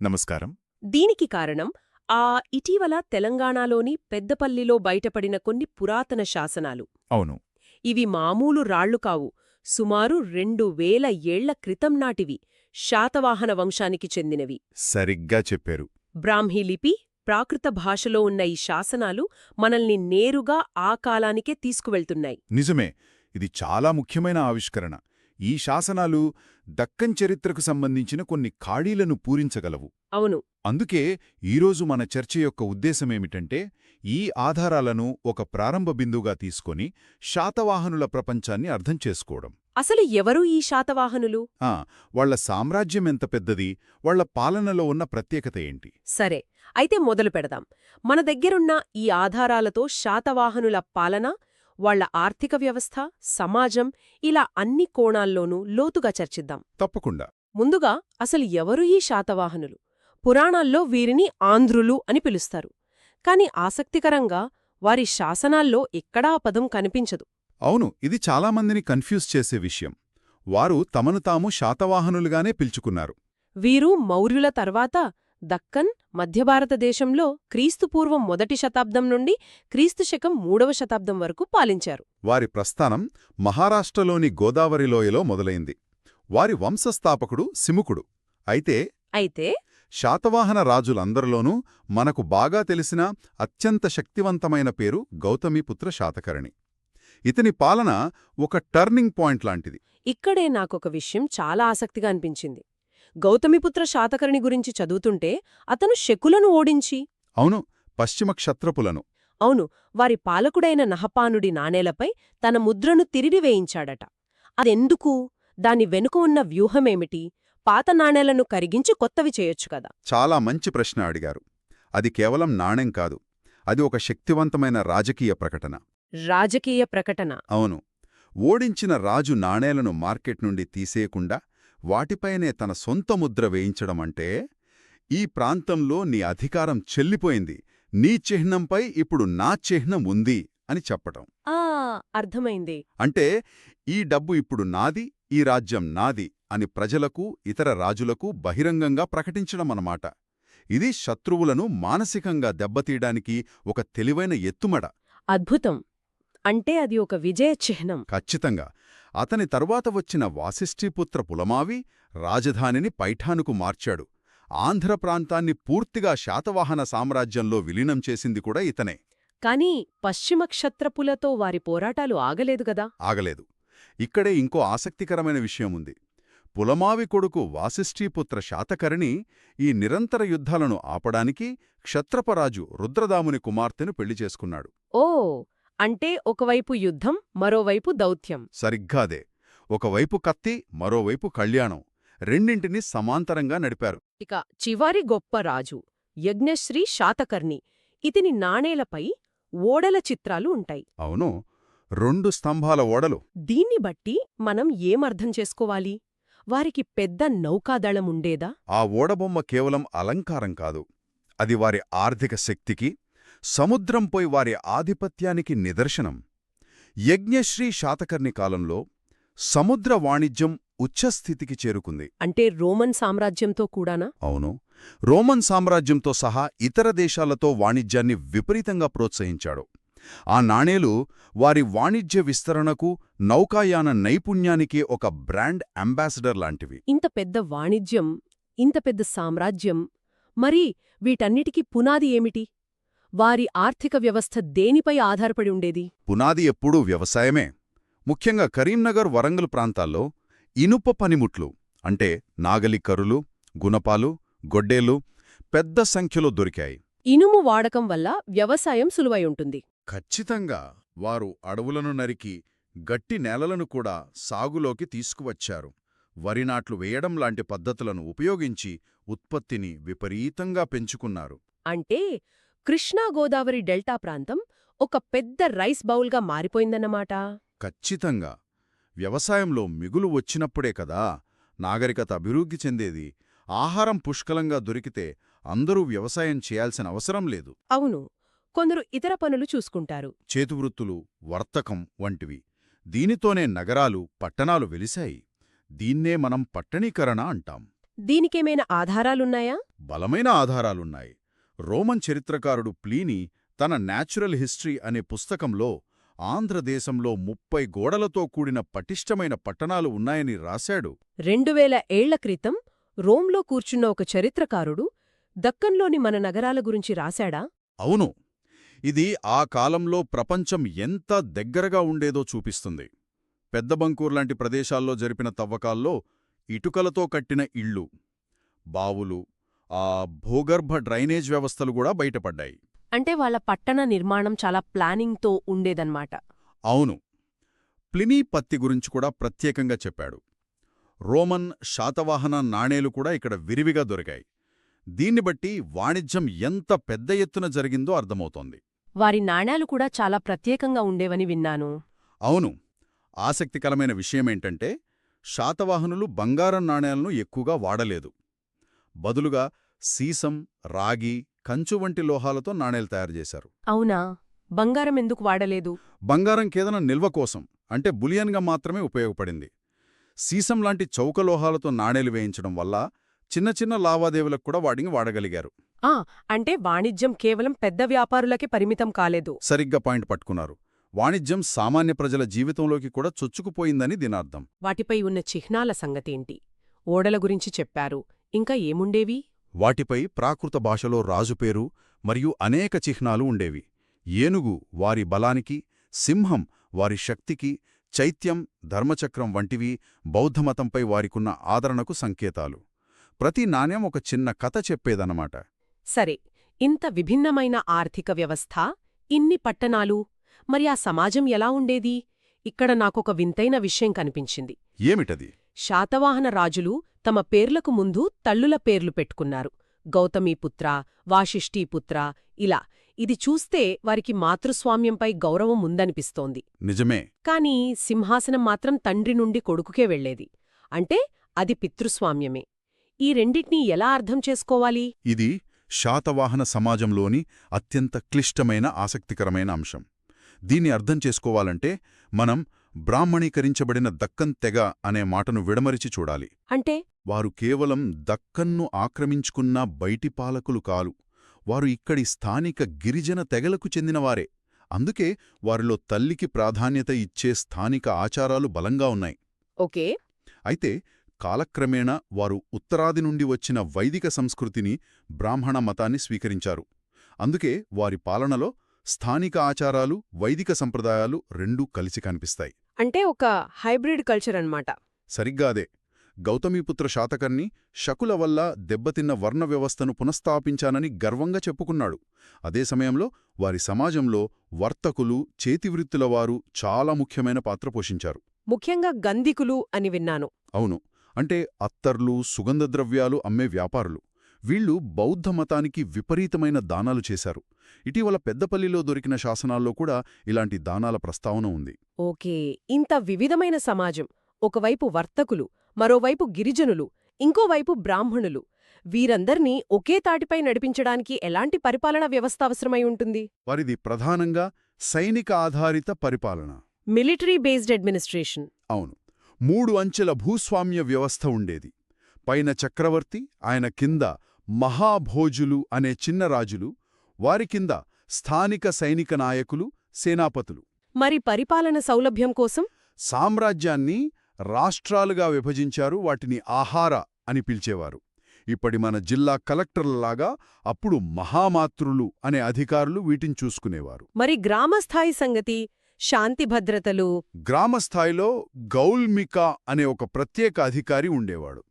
నమస్కారం. దీనికి కారణం ఇటీవల తెలంగాణలోని పెద్దపల్లిలో బయటపడిన కొన్ని పురాతన శాసనాలు. అవును. ఇవి మామూలు రాళ్లు కావు, సుమారు 2000 ఏళ్ల క్రితం నాటివి, శాతవాహన వంశానికి చెందినవి. సరిగ్గా చెప్పారు. బ్రాహ్మీ లిపి, ప్రాకృత భాషలో ఉన్న ఈ శాసనాలు మనల్ని నేరుగా ఆ కాలానికే తీసుకువెళ్తున్నాయి. నిజమే. ఇది చాలా ముఖ్యమైన ఆవిష్కరణ. ఈ శాసనాలు దక్కన్ చరిత్రకు సంబంధించిన కొన్ని ఖాళీలను పూరించగలవు. అవును. అందుకే ఈరోజు మన చర్చ యొక్క ఉద్దేశమేమిటంటే, ఈ ఆధారాలను ఒక ప్రారంభ బిందువుగా తీసుకొని శాతవాహనుల ప్రపంచాన్ని అర్థం చేసుకోవడం. అసలు ఎవరు ఈ శాతవాహనులు? వాళ్ల సామ్రాజ్యం ఎంత పెద్దది, వాళ్ల పాలనలో ఉన్న ప్రత్యేకత ఏంటి? సరే, అయితే మొదలు పెడదాం. మన దగ్గరున్న ఈ ఆధారాలతో శాతవాహనుల పాలన, వాళ్ల ఆర్థిక వ్యవస్థ, సమాజం, ఇలా అన్ని కోణాల్లోనూ లోతుగా చర్చిద్దాం. తప్పకుండా. ముందుగా అసలు ఎవరు ఈ శాతవాహనులు? పురాణాల్లో వీరిని ఆంధ్రులు అని పిలుస్తారు. కాని ఆసక్తికరంగా వారి శాసనాల్లో ఎక్కడా ఆ పదం కనిపించదు. అవును, ఇది చాలామందిని కన్ఫ్యూజ్ చేసే విషయం. వారు తమను తాము శాతవాహనులుగానే పిలుచుకున్నారు. వీరు మౌర్యుల తర్వాత దక్కన్, మధ్యభారతదేశంలో క్రీస్తుపూర్వం 1వ శతాబ్దం నుండి క్రీస్తుశకం 3వ శతాబ్దం వరకు పాలించారు. వారి ప్రస్థానం మహారాష్ట్రలోని గోదావరి లోయలో మొదలైంది. వారి వంశస్థాపకుడు సిముకుడు. అయితే శాతవాహన రాజులందరిలోనూ మనకు బాగా తెలిసిన అత్యంత శక్తివంతమైన పేరు గౌతమీపుత్ర శాతకర్ణి. ఇతని పాలన ఒక టర్నింగ్ పాయింట్ లాంటిది. ఇక్కడే నాకొక విషయం చాలా ఆసక్తిగా అనిపించింది. గౌతమిపుత్ర శాతకర్ణి గురించి చదువుతుంటే అతను శకులను ఓడించి అవును, పశ్చిమ క్షత్రపులను అవును, వారి పాలకుడైన నహపానుడి నాణేలపై తన ముద్రను తిరిగి వేయించాడట. అదెందుకు? దాని వెనుక ఉన్న వ్యూహమేమిటి? పాత నాణేలను కరిగించి కొత్తవి చేయొచ్చు కదా. చాలా మంచి ప్రశ్న అడిగారు. అది కేవలం నాణెం కాదు, అది ఒక శక్తివంతమైన రాజకీయ ప్రకటన. రాజకీయ ప్రకటన? అవును. ఓడించిన రాజు నాణేలను మార్కెట్ నుండి తీసేయకుండా వాటిపైనే తన సొంత ముద్ర వేయించడమంటే, ఈ ప్రాంతంలో నీ అధికారం చెల్లిపోయింది, నీ చిహ్నంపై ఇప్పుడు నా చిహ్నం ఉంది అని చెప్పటం. అర్థమైంది. అంటే ఈ డబ్బు ఇప్పుడు నాది, ఈ రాజ్యం నాది అని ప్రజలకు, ఇతర రాజులకు బహిరంగంగా ప్రకటించడమన్నమాట. ఇది శత్రువులను మానసికంగా దెబ్బతీయడానికి ఒక తెలివైన ఎత్తుమడ. అద్భుతం. అంటే అది ఒక విజయ చిహ్నం. ఖచ్చితంగా. అతని తరువాత వచ్చిన వాసిష్ఠీపుత్ర పులమావి రాజధానిని పైఠానుకు మార్చాడు. ఆంధ్ర ప్రాంతాన్ని పూర్తిగా శాతవాహన సామ్రాజ్యంలో విలీనం చేసింది కూడా ఇతనే. కాని పశ్చిమ క్షత్రపులతో వారి పోరాటాలు ఆగలేదు గదా. ఆగలేదు. ఇక్కడే ఇంకో ఆసక్తికరమైన విషయముంది. పులమావి కొడుకు వాసిష్ఠీపుత్ర శాతకర్ణి ఈ నిరంతర యుద్ధాలను ఆపడానికి క్షత్రపరాజు రుద్రదాముని కుమార్తెను పెళ్లి చేసుకున్నాడు. ఓ, అంటే ఒకవైపు యుద్ధం, మరోవైపు దౌత్యం. సరిగ్గాదే. ఒకవైపు కత్తి, మరోవైపు కళ్యాణం, రెండింటినీ సమాంతరంగా నడిపారు. ఇక చివరి గొప్ప రాజు యజ్ఞశ్రీ శాతకర్ణి. ఇతని నాణేలపై ఓడల చిత్రాలు ఉంటాయి. అవును, 2 స్తంభాల ఓడలు. దీన్ని బట్టి మనం ఏమర్థం చేసుకోవాలి? వారికి పెద్ద నౌకాదళముండేదా? ఆ ఓడబొమ్మ కేవలం అలంకారం కాదు, అది వారి ఆర్థిక శక్తికి, సముద్రంపై వారి ఆధిపత్యానికి నిదర్శనం. యజ్ఞశ్రీ శాతకర్ణి కాలంలో సముద్ర వాణిజ్యం ఉచ్ఛస్థితికి చేరుకుంది. అంటే రోమన్ సామ్రాజ్యంతో కూడానా? అవును, రోమన్ సామ్రాజ్యంతో సహా ఇతర దేశాలతో వాణిజ్యాన్ని విపరీతంగా ప్రోత్సహించాడు. ఆ నాణేలు వారి వాణిజ్య విస్తరణకు, నౌకాయాన నైపుణ్యానికి ఒక బ్రాండ్ అంబాసిడర్ లాంటివి. ఇంత పెద్ద వాణిజ్యం, ఇంత పెద్ద సామ్రాజ్యం, మరి వీటన్నిటికీ పునాది ఏమిటి? వారి ఆర్థిక వ్యవస్థ దేనిపై ఆధారపడి ఉండేది? పునాది ఎప్పుడూ వ్యవసాయమే. ముఖ్యంగా కరీంనగర్, వరంగల్ ప్రాంతాల్లో ఇనుప పనిముట్లు అంటే నాగలి కర్రులు, గుణపాలు, గొడ్డేలు పెద్ద సంఖ్యలో దొరికాయి. ఇనుము వాడకం వల్ల వ్యవసాయం సులువై ఉంటుంది. ఖచ్చితంగా. వారు అడవులను నరికి గట్టి నేలలను కూడా సాగులోకి తీసుకువచ్చారు. వరినాట్లు వేయడం లాంటి పద్ధతులను ఉపయోగించి ఉత్పత్తిని విపరీతంగా పెంచుకున్నారు. అంటే కృష్ణా గోదావరి డెల్టా ప్రాంతం ఒక పెద్ద రైస్ బౌల్గా మారిపోయిందన్నమాట. ఖచ్చితంగా. వ్యవసాయంలో మిగులు వచ్చినప్పుడే కదా నాగరికత అభివృద్ధి చెందేది. ఆహారం పుష్కలంగా దొరికితే అందరూ వ్యవసాయం చేయాల్సిన అవసరం లేదు. అవును, కొందరు ఇతర పనులు చూసుకుంటారు. చేతివృత్తులు, వర్తకం వంటివి. దీనితోనే నగరాలు, పట్టణాలు వెలిశాయి. దీన్నే మనం పట్టణీకరణ అంటాం. దీనికేమైనా ఆధారాలున్నాయా? బలమైన ఆధారాలున్నాయి. రోమన్ చరిత్రకారుడు ప్లీనీ తన న్యాచురల్ హిస్టరీ అనే పుస్తకంలో ఆంధ్రదేశంలో 30 గోడలతో కూడిన పటిష్టమైన పట్టణాలు ఉన్నాయని రాశాడు. 2000 ఏళ్ల క్రితం రోమ్లో కూర్చున్న ఒక చరిత్రకారుడు దక్కన్లోని మన నగరాల గురించి రాశాడా? అవును, ఇది ఆ కాలంలో ప్రపంచం ఎంత దగ్గరగా ఉండేదో చూపిస్తుంది. పెద్దబంకూర్లాంటి ప్రదేశాల్లో జరిపిన తవ్వకాల్లో ఇటుకలతో కట్టిన ఇళ్ళు, బావులు, భూగర్భ డ్రైనేజ్ వ్యవస్థలు కూడా బయటపడ్డాయి. అంటే వాళ్ళ పట్టణ నిర్మాణం చాలా ప్లానింగ్తో ఉండేదన్నమాట. అవును, ప్లినీ పత్తి గురించి కూడా ప్రత్యేకంగా చెప్పాడు. రోమన్ శాతవాహన నాణేలు కూడా ఇక్కడ విరివిగా దొరికాయి. దీన్ని బట్టి వాణిజ్యం ఎంత పెద్ద ఎత్తున జరిగిందో అర్థమవుతోంది. వారి నాణేలు కూడా చాలా ప్రత్యేకంగా ఉండేవని విన్నాను. అవును, ఆసక్తికరమైన విషయమేంటంటే శాతవాహనులు బంగారం నాణేలను ఎక్కువగా వాడలేదు. బదులుగా సీసం, రాగి, కంచు వంటి లోహాలతో నాణేలు తయారుచేశారు. అవునా? బంగారం ఎందుకు వాడలేదు? బంగారం కేవలం నిల్వ కోసం, అంటే బులియన్గా మాత్రమే ఉపయోగపడింది. సీసం లాంటి చౌక లోహాలతో నాణేలు వేయించడం వల్ల చిన్న చిన్న లావాదేవీలకు కూడా వాటిని వాడగలిగారు. అంటే వాణిజ్యం కేవలం పెద్ద వ్యాపారులకే పరిమితం కాలేదు. సరిగ్గా పాయింట్ పట్టుకున్నారు. వాణిజ్యం సామాన్య ప్రజల జీవితంలోకి కూడా చొచ్చుకుపోయిందని దీనర్థం. వాటిపై ఉన్న చిహ్నాల సంగతేంటి? ఓడల గురించి చెప్పారు, ఇంకా ఏముండేవి? వాటిపై ప్రాకృత భాషలో రాజు పేరు మరియు అనేక చిహ్నాలు ఉండేవి. ఏనుగు వారి బలానికి, సింహం వారి శక్తికి, చైత్యం, ధర్మచక్రం వంటివి బౌద్ధమతంపై వారికున్న ఆదరణకు సంకేతాలు. ప్రతి నాణ్యం ఒక చిన్న కథ చెప్పేదన్నమాట. సరే, ఇంత విభిన్నమైన ఆర్థిక వ్యవస్థ, ఇన్ని పట్టణాలు, మరి ఆ సమాజం ఎలా ఉండేది? ఇక్కడ నాకొక వింతైన విషయం కనిపించింది. ఏమిటది? శాతవాహన రాజులు తమ పేర్లకు ముందు తల్లుల పేర్లు పెట్టుకున్నారు. గౌతమీపుత్ర, వాశిష్ఠీపుత్ర ఇలా. ఇది చూస్తే వారికి మాతృస్వామ్యంపై గౌరవం ఉందనిపిస్తోంది. నిజమే. కాని సింహాసనం మాత్రం తండ్రి నుండి కొడుకుకే వెళ్లేది. అంటే అది పితృస్వామ్యమే. ఈ రెండింటినీ ఎలా అర్థం చేసుకోవాలి? ఇది శాతవాహన సమాజంలోని అత్యంత క్లిష్టమైన ఆసక్తికరమైన అంశం. దీన్ని అర్థం చేసుకోవాలంటే మనం బ్రాహ్మణీకరించబడిన దక్కన్ తెగ అనే మాటను విడమరిచి చూడాలి. అంటే వారు కేవలం దక్కన్ను ఆక్రమించుకున్న బయటి పాలకులు కాలు. వారు ఇక్కడి స్థానిక గిరిజన తెగలకు చెందినవారే. అందుకే వారిలో తల్లికి ప్రాధాన్యత ఇచ్చే స్థానిక ఆచారాలు బలంగా ఉన్నాయి. ఓకే. అయితే కాలక్రమేణా వారు ఉత్తరాది నుండి వచ్చిన వైదిక సంస్కృతిని, బ్రాహ్మణ మతాన్ని స్వీకరించారు. అందుకే వారి పాలనలో స్థానిక ఆచారాలు, వైదిక సంప్రదాయాలు రెండూ కలిసి కనిపిస్తాయి. అంటే ఒక హైబ్రిడ్ కల్చర్ అన్నమాట. సరిగ్గా అదే. గౌతమీపుత్ర శాతకర్ణి శకుల వల్ల దెబ్బతిన్న వర్ణ వ్యవస్థను పునఃస్థాపించానని గర్వంగా చెప్పుకున్నాడు. అదే సమయంలో వారి సమాజంలో వర్తకులు, చేతివృత్తులవారు చాలా ముఖ్యమైన పాత్ర పోషించారు. ముఖ్యంగా గంధికులు అని విన్నాను. అవును, అంటే అత్తర్లు, సుగంధద్రవ్యాలు అమ్మే వ్యాపారులు. వీళ్లు బౌద్ధ మతానికి విపరీతమైన దానాలు చేశారు. ఇటీవల పెద్దపల్లిలో దొరికిన శాసనాల్లో కూడా ఇలాంటి దానాల ప్రస్తావన ఉంది. ఓకే, ఇంత వివిధమైన సమాజం. ఒకవైపు వర్తకులు, మరోవైపు గిరిజనులు, ఇంకోవైపు బ్రాహ్మణులు. వీరందర్నీ ఒకే తాటిపై నడిపించడానికి ఎలాంటి పరిపాలనా వ్యవస్థ అవసరమై ఉంటుంది? వారిది ప్రధానంగా సైనిక ఆధారిత పరిపాలన. Military based administration. అవును, 3 అంచెల భూస్వామ్య వ్యవస్థ ఉండేది. పైన చక్రవర్తి, ఆయన కింద మహాభోజులు అనే చిన్న రాజులు, వారి కింద స్థానిక సైనిక నాయకులు, సేనాపతులు. మరి పరిపాలన సౌలభ్యం కోసం సామ్రాజ్యాన్ని రాష్ట్రాలుగా విభజించారు. వాటిని ఆహార అని పిలిచేవారు. ఇప్పటి మన జిల్లా కలెక్టర్లలాగా అప్పుడు మహామాతృలు అనే అధికారులు వీటిని చూసుకునేవారు. మరి గ్రామస్థాయి సంగతి, శాంతి భద్రతలు? గ్రామస్థాయిలో గౌల్మికా అనే ఒక ప్రత్యేక అధికారి ఉండేవాడు.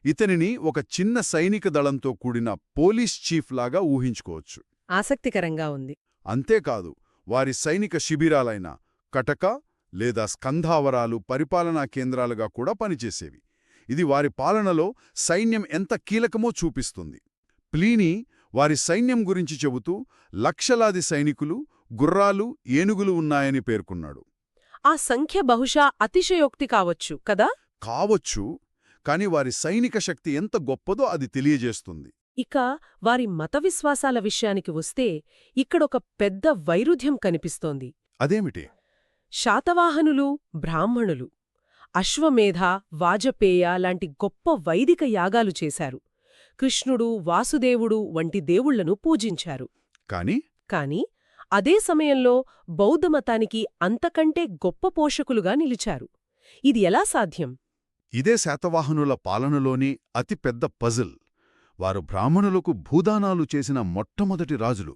ఇతనిని ఒక చిన్న సైనిక దళంతో కూడిన పోలీస్ చీఫ్ లాగా ఊహించుకోవచ్చు. ఆసక్తికరంగా ఉంది. అంతేకాదు, వారి సైనిక శిబిరాలైన కటక లేదా స్కంధావరాలు పరిపాలనా కేంద్రాలుగా కూడా పనిచేసేవి. ఇది వారి పాలనలో సైన్యం ఎంత కీలకమో చూపిస్తుంది. ప్లీనీ వారి సైన్యం గురించి చెబుతూ లక్షలాది సైనికులు, గుర్రాలు, ఏనుగులు ఉన్నాయని పేర్కొన్నాడు. ఆ సంఖ్య బహుశా అతిశయోక్తి కావచ్చు కదా? కావచ్చు, కాని వారి సైనిక శక్తి ఎంత గొప్పదో అది తెలియజేస్తుంది. ఇక వారి మత విశ్వాసాల విషయానికి వస్తే ఇక్కడొక పెద్ద వైరుధ్యం కనిపిస్తోంది. అదేమిటి? శాతవాహనులు, బ్రాహ్మణులు. అశ్వమేధ, వాజపేయ లాంటి గొప్ప వైదిక యాగాలు చేశారు. కృష్ణుడు, వాసుదేవుడు వంటి దేవుళ్లను పూజించారు. కాని కాని అదే సమయంలో బౌద్ధమతానికి అంతకంటే గొప్ప పోషకులుగా నిలిచారు. ఇది ఎలా సాధ్యం? ఇదే శాతవాహనుల పాలనలోని అతిపెద్ద పజిల్. వారు బ్రాహ్మణులకు భూదానాలు చేసిన మొట్టమొదటి రాజులు.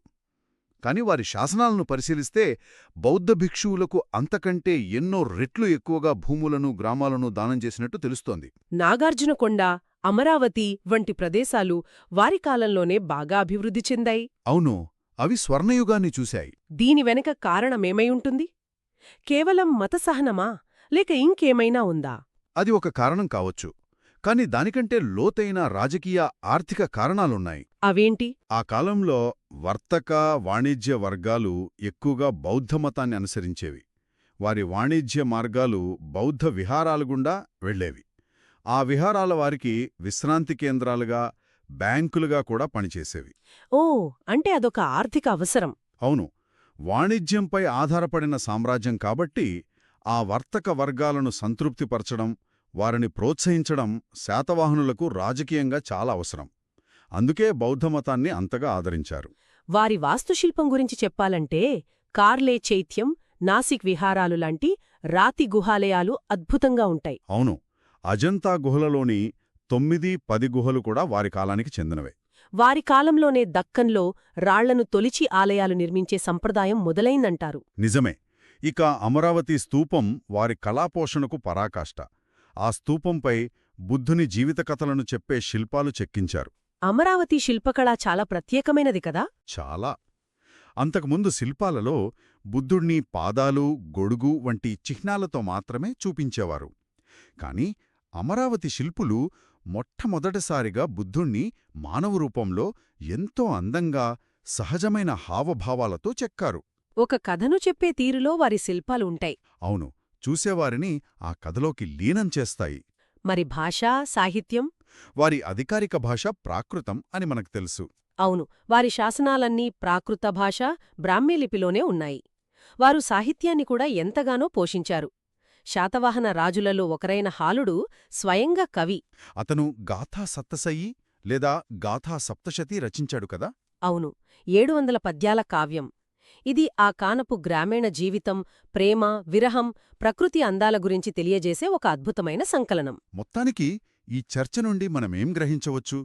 కాని వారి శాసనాలను పరిశీలిస్తే బౌద్ధ భిక్షువులకు అంతకంటే ఎన్నో రెట్లు ఎక్కువగా భూములను, గ్రామాలను దానం చేసినట్టు తెలుస్తోంది. నాగార్జునకొండ, అమరావతి వంటి ప్రదేశాలు వారి కాలంలోనే బాగా అభివృద్ధి చెందాయి. అవును, అవి స్వర్ణయుగాన్ని చూశాయి. దీని వెనక కారణమేమై ఉంటుంది? కేవలం మతసహనమా, లేక ఇంకేమైనా ఉందా? అది ఒక కారణం కావచ్చు. కాని దానికంటే లోతైన రాజకీయ, ఆర్థిక కారణాలున్నాయి. అవేంటి? ఆ కాలంలో వర్తక, వాణిజ్య వర్గాలు ఎక్కువగా బౌద్ధమతాన్ని అనుసరించేవి. వారి వాణిజ్య మార్గాలు బౌద్ధ విహారాల గుండా వెళ్లేవి. ఆ విహారాల వారికి విశ్రాంతి కేంద్రాలుగా, బ్యాంకులుగా కూడా పనిచేసేవి. ఓ, అంటే అదొక ఆర్థిక అవసరం. అవును, వాణిజ్యంపై ఆధారపడిన సామ్రాజ్యం కాబట్టి ఆ వర్తక వర్గాలను సంతృప్తిపరచడం, వారిని ప్రోత్సహించడం శాతవాహనులకు రాజకీయంగా చాలా అవసరం. అందుకే బౌద్ధమతాన్ని అంతగా ఆదరించారు. వారి వాస్తుశిల్పం గురించి చెప్పాలంటే కార్లే చైత్యం, నాసిక్ విహారాలు లాంటి రాతి గుహాలయాలు అద్భుతంగా ఉంటాయి. అవును, అజంతా గుహలలోని 9, 10 గుహలు కూడా వారి కాలానికి చెందినవే. వారి కాలంలోనే దక్కన్లో రాళ్లను తొలిచి ఆలయాలు నిర్మించే సంప్రదాయం మొదలైందంటారు. నిజమే. ఇక అమరావతి స్తూపం వారి కళాపోషణకు పరాకాష్ట. ఆ స్తూపంపై బుద్ధుని జీవిత కథలను చెప్పే శిల్పాలు చెక్కించారు. అమరావతి శిల్పకళ చాలా ప్రత్యేకమైనది కదా? చాలా. అంతకుముందు శిల్పాలలో బుద్ధుణ్ణి పాదాలు, గొడుగు వంటి చిహ్నాలతో మాత్రమే చూపించేవారు. కాని అమరావతి శిల్పులు మొట్టమొదటిసారిగా బుద్ధుణ్ణి మానవ రూపంలో ఎంతో అందంగా, సహజమైన హావభావాలతో చెక్కారు. ఒక కథను చెప్పే తీరులో వారి శిల్పాలు ఉంటాయి. అవును, చూసేవారిని ఆ కథలోకి లీనం చేస్తాయి. మరి భాషా, సాహిత్యం? వారి అధికారిక భాష ప్రాకృతం అని మనకు తెలుసు. అవును, వారి శాసనాలన్నీ ప్రాకృత భాష, బ్రాహ్మీ లిపిలోనే ఉన్నాయి. వారు సాహిత్యాన్ని కూడా ఎంతగానో పోషించారు. శాతవాహన రాజులలో ఒకరైన హాలుడు స్వయంగా కవి. అతను గాథా సప్తశయి లేదా గాథా సప్తశతి రచించాడు కదా? అవును, 700 పద్యాల కావ్యం. ఇది ఆ కానపు గ్రామీణ జీవితం, ప్రేమ, విరహం, ప్రకృతి అందాల గురించి తెలియజేసే ఒక అద్భుతమైన సంకలనం. మొత్తానికి ఈ చర్చ నుండి మనమేం గ్రహించవచ్చు?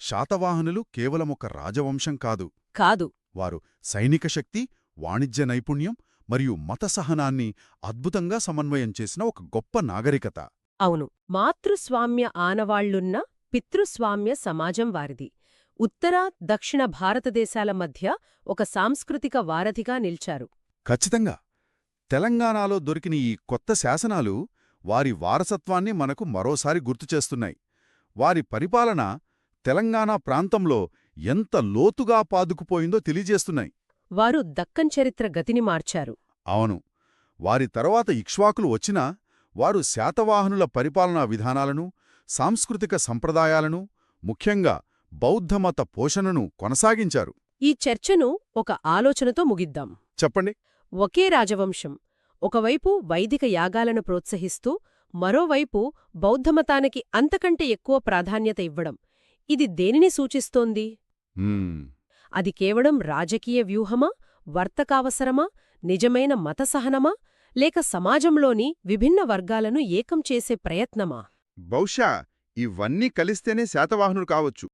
శాతవాహనులు కేవలమొక రాజవంశం కాదు. కాదు. వారు సైనిక శక్తి, వాణిజ్య నైపుణ్యం మరియు మత సహనాన్ని అద్భుతంగా సమన్వయం చేసిన ఒక గొప్ప నాగరికత. అవును, మాతృస్వామ్య ఆనవాళ్లున్న పితృస్వామ్య సమాజం వారిది. ఉత్తర, దక్షిణ భారతదేశాల మధ్య ఒక సాంస్కృతిక వారధిగా నిల్చారు. ఖచ్చితంగా. తెలంగాణలో దొరికిన ఈ కొత్త శాసనాలు వారి వారసత్వాన్ని మనకు మరోసారి గుర్తుచేస్తున్నాయి. వారి పరిపాలన తెలంగాణ ప్రాంతంలో ఎంత లోతుగా పాదుకుపోయిందో తెలియజేస్తున్నాయి. వారు దక్కన్ చరిత్ర గతిని మార్చారు. అవును, వారి తరువాత ఇక్ష్వాకులు వచ్చినా వారు శాతవాహనుల పరిపాలనా విధానాలను, సాంస్కృతిక సంప్రదాయాలను, ముఖ్యంగా బౌద్ధమత పోషణను కొనసాగించారు. ఈ చర్చను ఒక ఆలోచనతో ముగిద్దాం. చెప్పండి. ఒకే రాజవంశం ఒకవైపు వైదిక యాగాలను ప్రోత్సహిస్తూ, మరోవైపు బౌద్ధమతానికి అంతకంటే ఎక్కువ ప్రాధాన్యత ఇవ్వడం, ఇది దేనిని సూచిస్తోంది? అది కేవలం రాజకీయ వ్యూహమా, వర్తకావసరమా, నిజమైన మతసహనమా, లేక సమాజంలోని విభిన్న వర్గాలను ఏకం చేసే ప్రయత్నమా? బహుశా ఇవన్నీ కలిస్తేనే శాతవాహనులు కావచ్చు.